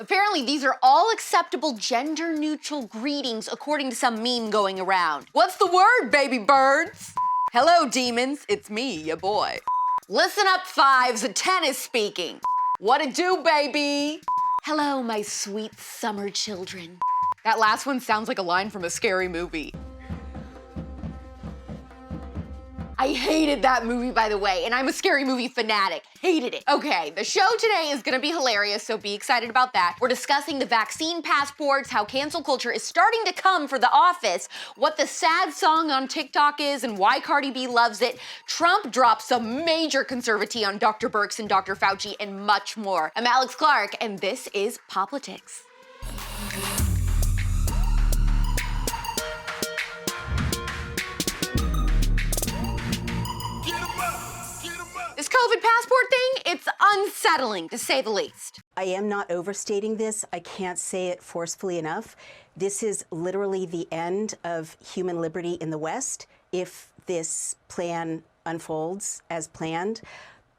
Apparently, these are all acceptable gender-neutral greetings according to some meme going around. What's the word, baby birds? Hello, demons. It's me, your boy. Listen up, fives. A 10 is speaking. What it do, baby? Hello, my sweet summer children. That last one sounds like a line from a scary movie. I hated that movie, by the way, and I'm a scary movie fanatic. Hated it. Okay, the show today is gonna be hilarious, so be excited about that. We're discussing the vaccine passports, how cancel culture is starting to come for The Office, what the sad song on TikTok is, and why Cardi B loves it. Trump drops some major conservative on Dr. Brix and Dr. Fauci, and much more. I'm AlexClark, and this is Politics. This COVID passport thing, it's unsettling, to say the least. I am not overstating this. I can't say it forcefully enough. This is literally the end of human liberty in the West if this plan unfolds as planned.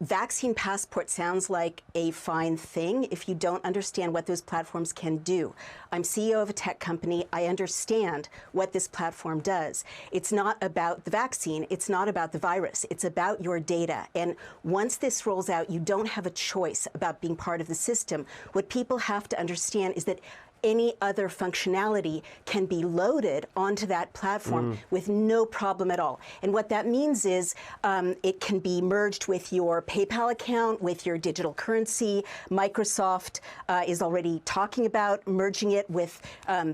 Vaccine passport sounds like a fine thing if you don't understand what those platforms can do. I'm CEO of a tech company. I understand what this platform does. It's not about the vaccine. It's not about the virus. It's about your data. And once this rolls out, you don't have a choice about being part of the system. What people have to understand is that any other functionality can be loaded onto that platform with no problem at all. And what that means is it can be merged with your PayPal account, with your digital currency. Microsoft is already talking about merging it with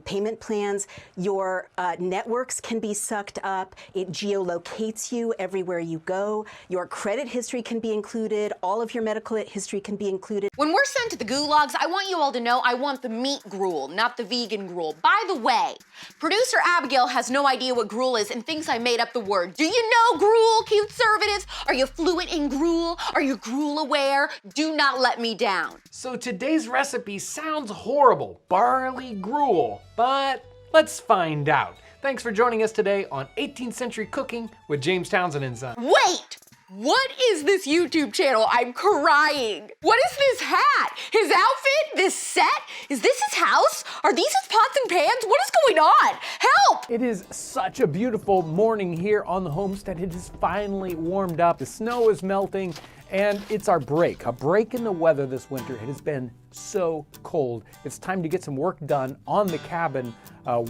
payment plans. Your networks can be sucked up. It geolocates you everywhere you go. Your credit history can be included. All of your medical history can be included. When we're sent to the gulags, I want you all to know I want the meat gruel, not the vegan gruel. By the way, producer Abigail has no idea what gruel is and thinks I made up the word. Do you know gruel, conservatives? Are you fluent in gruel? Are you gruel aware? Do not let me down. So today's recipe sounds horrible, barley gruel, but let's find out. Thanks for joining us today on 18th Century Cooking with James Townsend and Son. Wait! What is this YouTube channel? I'm crying. What is this hat? His outfit? This set? Is this his house? Are these his pots and pans? What is going on? Help! It is such a beautiful morning here on the homestead. It is finally warmed up. The snow is melting, and it's our break. A break in the weather this winter. It has been so cold. It's time to get some work done on the cabin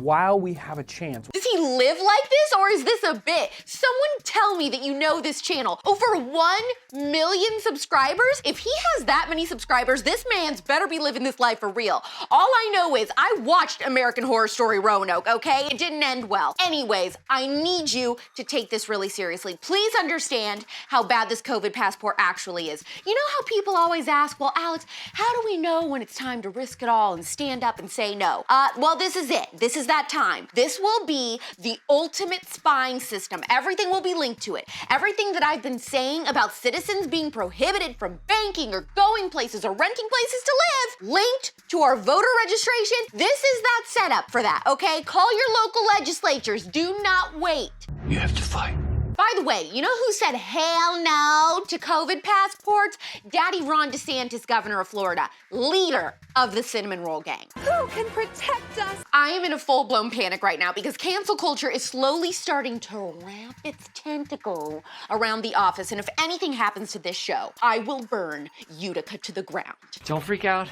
while we have a chance. Does he live like this, or is this a bit? Someone tell me that you know this channel. Over 1 million subscribers? If he has that many subscribers, this man's better be living this life for real. All I know is I watched American Horror Story Roanoke, okay? It didn't end well. Anyways, I need you to take this really seriously. Please understand how bad this COVID passport actually is. You know how people always ask, well, Alex, how do we know when it's time to risk it all and stand up and say no? Well, this is it. This is that time. This will be the ultimate spying system. Everything will be linked to it. Everything that I've been saying about citizens being prohibited from banking or going places or renting places to live, linked to our voter registration. This is that setup for that, okay? Call your local legislatures. Do not wait. You have to fight. By the way, you know who said hell no to COVID passports? Daddy Ron DeSantis, governor of Florida, leader of the Cinnamon Roll Gang. Who can protect us? I am in a full-blown panic right now because cancel culture is slowly starting to wrap its tentacle around The Office, and if anything happens to this show, I will burn Utica to the ground. Don't freak out.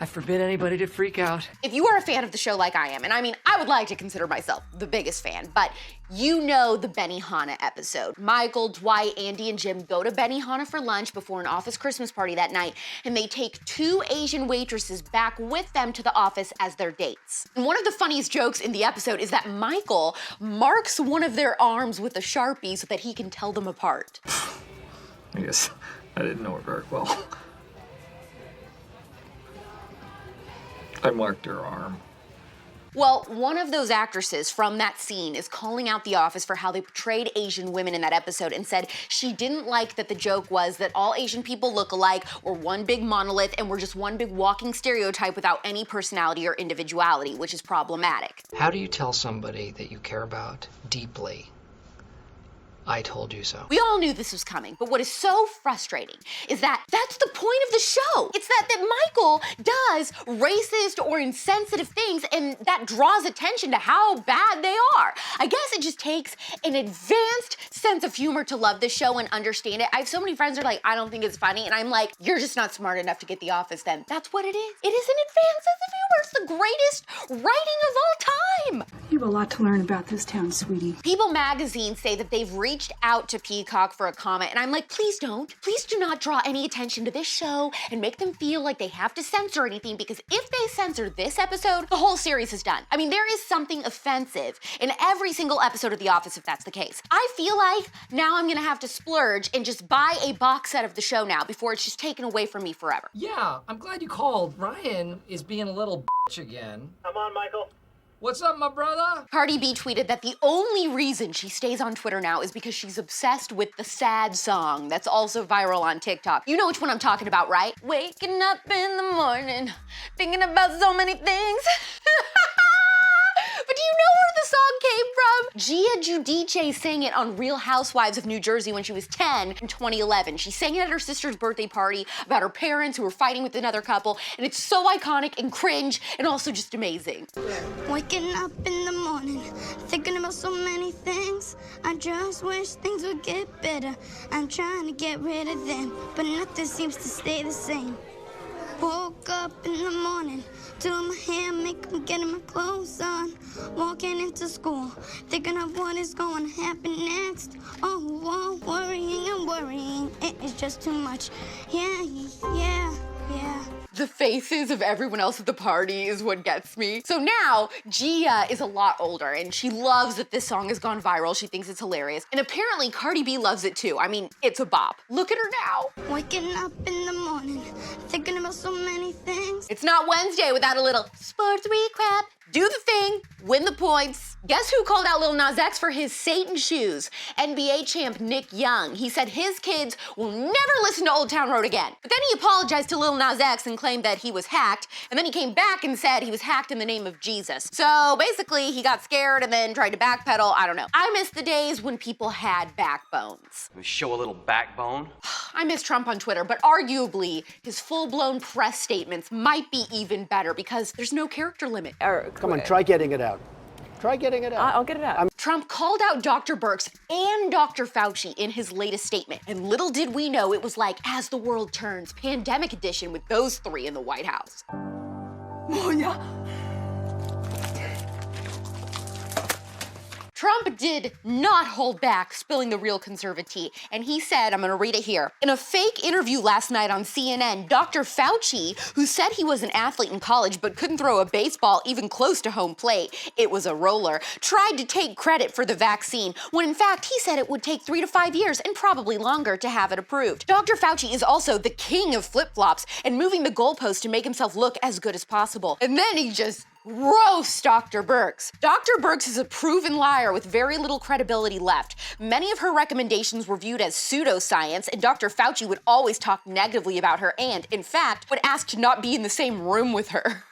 I forbid anybody to freak out. If you are a fan of the show like I am, and I mean, I would like to consider myself the biggest fan, but you know the Benihana episode. Michael, Dwight, Andy, and Jim go to Benihana for lunch before an office Christmas party that night, and they take 2 Asian waitresses back with them to the office as their dates. And one of the funniest jokes in the episode is that Michael marks one of their arms with a Sharpie so that he can tell them apart. I guess I didn't know her very well. I marked her arm. Well, one of those actresses from that scene is calling out The Office for how they portrayed Asian women in that episode and said she didn't like that the joke was that all Asian people look alike or one big monolith and we're just one big walking stereotype without any personality or individuality, which is problematic. How do you tell somebody that you care about deeply I told you so. We all knew this was coming, but what is so frustrating is that that's the point of the show. It's that Michael does racist or insensitive things, and that draws attention to how bad they are. I guess it just takes an advanced sense of humor to love this show and understand it. I have so many friends who are like, I don't think it's funny, and I'm like, you're just not smart enough to get The Office then. That's what it is. It is an advanced sense of humor. It's the greatest writing of all time. You have a lot to learn about this town, sweetie. People magazine say that they've reached out to Peacock for a comment, and I'm like, please don't. Please do not draw any attention to this show and make them feel like they have to censor anything, because if they censor this episode, the whole series is done. I mean, there is something offensive in every single episode of The Office if that's the case. I feel like now I'm gonna have to splurge and just buy a box set of the show now before it's just taken away from me forever. Yeah, I'm glad you called. Ryan is being a little bitch again. Come on, Michael. What's up, my brother? Cardi B tweeted that the only reason she stays on Twitter now is because she's obsessed with the sad song that's also viral on TikTok. You know which one I'm talking about, right? Waking up in the morning, thinking about so many things. But do you know where the song came from? Gia Giudice sang it on Real Housewives of New Jersey when she was 10 in 2011. She sang it at her sister's birthday party about her parents who were fighting with another couple, and it's so iconic and cringe and also just amazing. Waking up in the morning, thinking about so many things. I just wish things would get better. I'm trying to get rid of them, but nothing seems to stay the same. Woke up in the morning, doing my hair, makeup, getting my clothes on. Walking into school, thinking of what is going to happen next. Oh, worrying and worrying, it is just too much. Yeah. The faces of everyone else at the party is what gets me. So now, Gia is a lot older, and she loves that this song has gone viral. She thinks it's hilarious. And apparently, Cardi B loves it too. I mean, it's a bop. Look at her now. Waking up in the morning, thinking about so many things. It's not Wednesday without a little sports recap. Do the thing, win the points. Guess who called out Lil Nas X for his Satan shoes? NBA champ Nick Young. He said his kids will never listen to Old Town Road again. But then he apologized to Lil Nas X and claimed that he was hacked, and then he came back and said he was hacked in the name of Jesus. So basically, he got scared and then tried to backpedal. I don't know. I miss the days when people had backbones. We show a little backbone. I miss Trump on Twitter, but arguably, his full-blown press statements might be even better because there's no character limit. Come on, try getting it out. Try getting it out. I'll get it out. Trump called out Dr. Birx and Dr. Fauci in his latest statement. And little did we know it was like As the World Turns, Pandemic Edition with those three in the White House. Oh, yeah. Trump did not hold back spilling the real conservative tea, and he said, I'm gonna read it here. In a fake interview last night on CNN, Dr. Fauci, who said he was an athlete in college but couldn't throw a baseball even close to home plate, it was a roller, tried to take credit for the vaccine, when in fact he said it would take 3 to 5 years and probably longer to have it approved. Dr. Fauci is also the king of flip-flops and moving the goalpost to make himself look as good as possible. And then he just roast Dr. Birx. Dr. Birx is a proven liar with very little credibility left. Many of her recommendations were viewed as pseudoscience, and Dr. Fauci would always talk negatively about her and, in fact, would ask to not be in the same room with her.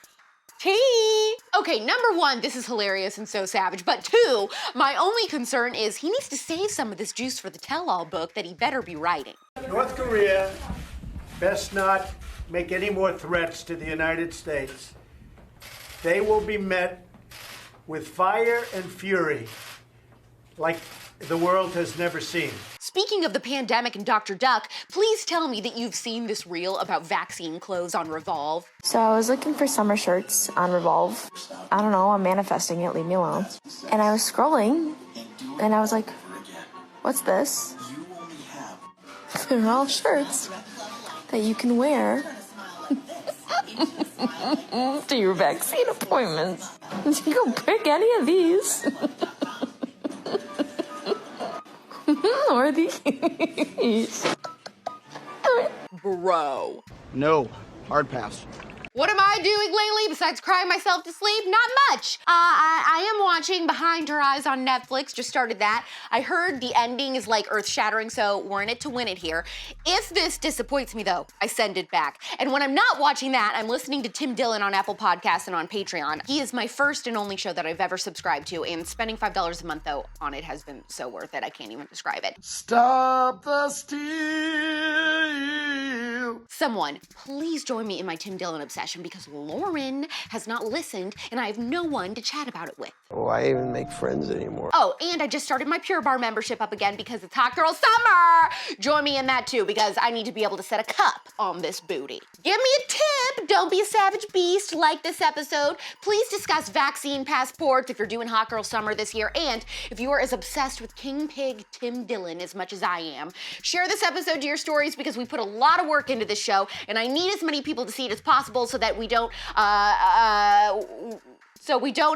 Tea! Okay, number one, this is hilarious and so savage, but two, my only concern is he needs to save some of this juice for the tell-all book that he better be writing. North Korea best not make any more threats to the United States. They will be met with fire and fury like the world has never seen. Speaking of the pandemic and Dr. Duck, please tell me that you've seen this reel about vaccine clothes on Revolve. So I was looking for summer shirts on Revolve. I don't know, I'm manifesting it, leave me alone. And I was scrolling, and I was like, what's this? They're all shirts that you can wear to your vaccine appointments. You can go pick any of these. Or these. Bro. No, hard pass. What am I doing lately besides crying myself to sleep? Not much. I am watching Behind Her Eyes on Netflix, just started that. I heard the ending is like earth-shattering, so we're in it to win it here. If this disappoints me though, I send it back. And when I'm not watching that, I'm listening to Tim Dillon on Apple Podcasts and on Patreon. He is my first and only show that I've ever subscribed to, and spending $5 a month though on it has been so worth it, I can't even describe it. Stop the steal. Someone, please join me in my Tim Dillon obsession because Lauren has not listened and I have no one to chat about it with. Why even make friends anymore? Oh, and I just started my Pure Bar membership up again because it's Hot Girl Summer. Join me in that too because I need to be able to set a cup on this booty. Give me a tip. Don't be a savage beast. Like this episode. Please discuss vaccine passports if you're doing Hot Girl Summer this year. And if you are as obsessed with King Pig Tim Dillon as much as I am, share this episode to your stories because we put a lot of work into this show and I need as many people to see it as possible so that we don't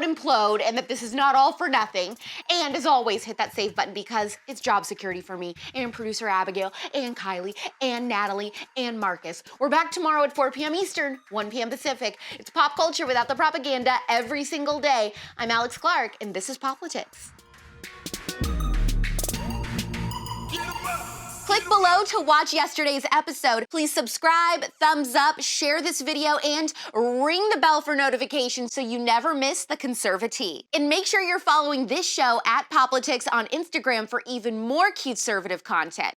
implode and that this is not all for nothing. And as always, hit that save button because it's job security for me and producer Abigail and Kylie and Natalie and Marcus. We're back tomorrow at 4 p.m. Eastern, 1 p.m. Pacific. It's pop culture without the propaganda every single day. I'm AlexClark and this is Poplitics. Click below to watch yesterday's episode. Please subscribe, thumbs up, share this video, and ring the bell for notifications so you never miss the conservative. And make sure you're following this show at Poplitics on Instagram for even more cute conservative content.